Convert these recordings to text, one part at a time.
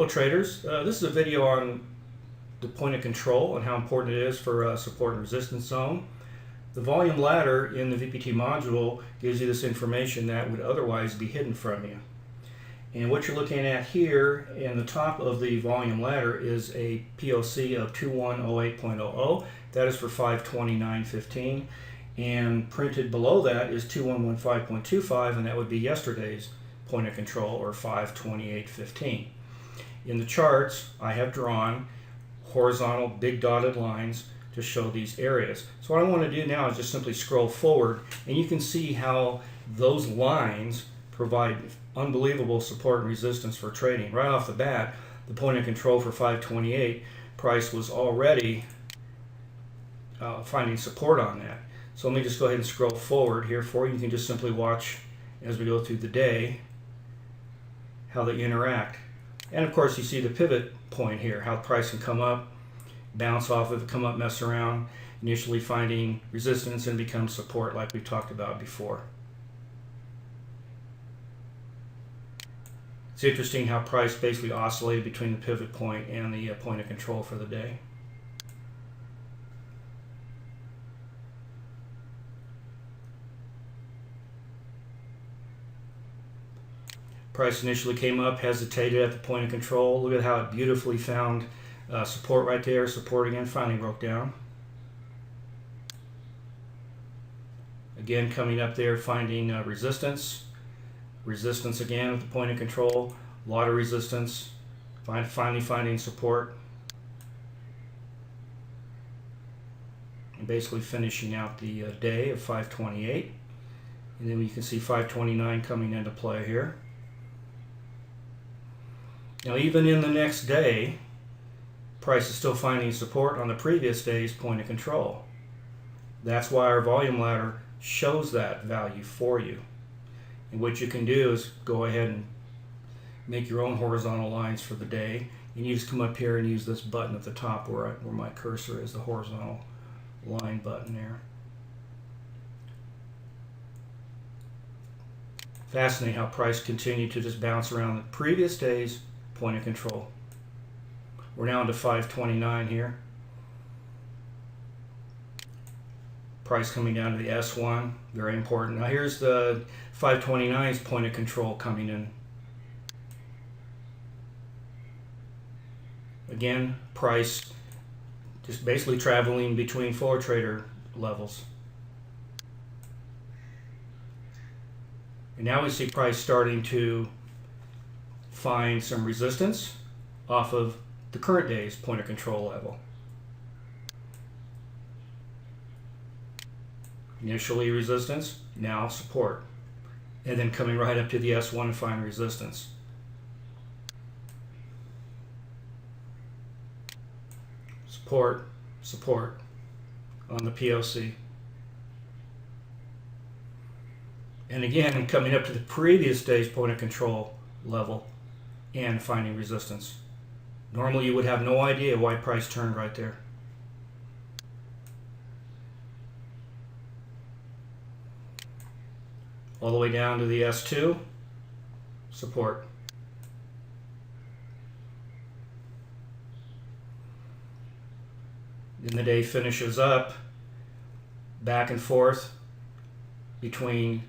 traders. This is a video on the point of control and how important it is for support and resistance zone. The volume ladder in the VPT module gives you this information that would otherwise be hidden from you. And what you're looking at here in the top of the volume ladder is a POC of 2108.00. That is for 529.15. And printed below that is 2115.25, and that would be yesterday's point of control, or 528.15. In the charts, I have drawn horizontal big dotted lines to show these areas. So what I want to do now is just simply scroll forward, and you can see how those lines provide unbelievable support and resistance for trading. Right off the bat, the point of control for 528, price was already finding support on that. So let me just go ahead and scroll forward here for you. You can just simply watch as we go through the day how they interact. And of course you see the pivot point here, how price can come up, bounce off of it, come up, mess around, initially finding resistance and become support like we talked about before. It's interesting how price basically oscillated between the pivot point and the point of control for the day. Price initially came up, hesitated at the point of control. Look at how it beautifully found support right there, support again, finally broke down. Again, coming up there, finding resistance. Resistance again at the point of control, a lot of resistance, finally finding support. And basically finishing out the day of 528. And then you can see 529 coming into play here. Now even in the next day, price is still finding support on the previous day's point of control. That's why our volume ladder shows that value for you. And what you can do is go ahead and make your own horizontal lines for the day. And you just come up here and use this button at the top where my cursor is, the horizontal line button there. Fascinating how price continued to just bounce around the previous day's point of control. We're now into 529 here. Price coming down to the S1, very important. Now here's the 529's point of control coming in. Again, price just basically traveling between VolumePriceTrader levels. And now we see price starting to find some resistance off of the current day's point of control level. Initially resistance, now support. And then coming right up to the S1 and find resistance. Support, support on the POC. And again, coming up to the previous day's point of control level and finding resistance. Normally you would have no idea why price turned right there. All the way down to the S2, support. Then the day finishes up back and forth between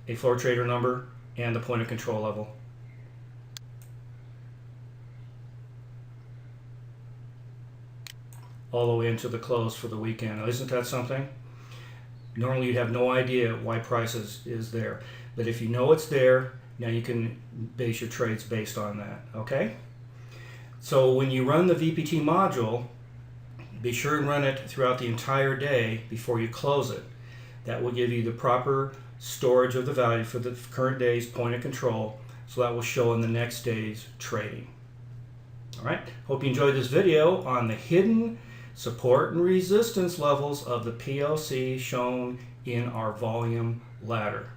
a VolumePriceTrader number and the point of control level. All the way into the close for the weekend. Now, isn't that something? Normally you'd have no idea why price is there. But if you know it's there, now you can base your trades based on that. Okay? So when you run the VPT module, be sure and run it throughout the entire day before you close it. That will give you the proper storage of the value for the current day's point of control, so that will show in the next day's trading. Alright, hope you enjoyed this video on the hidden support and resistance levels of the POC shown in our volume ladder.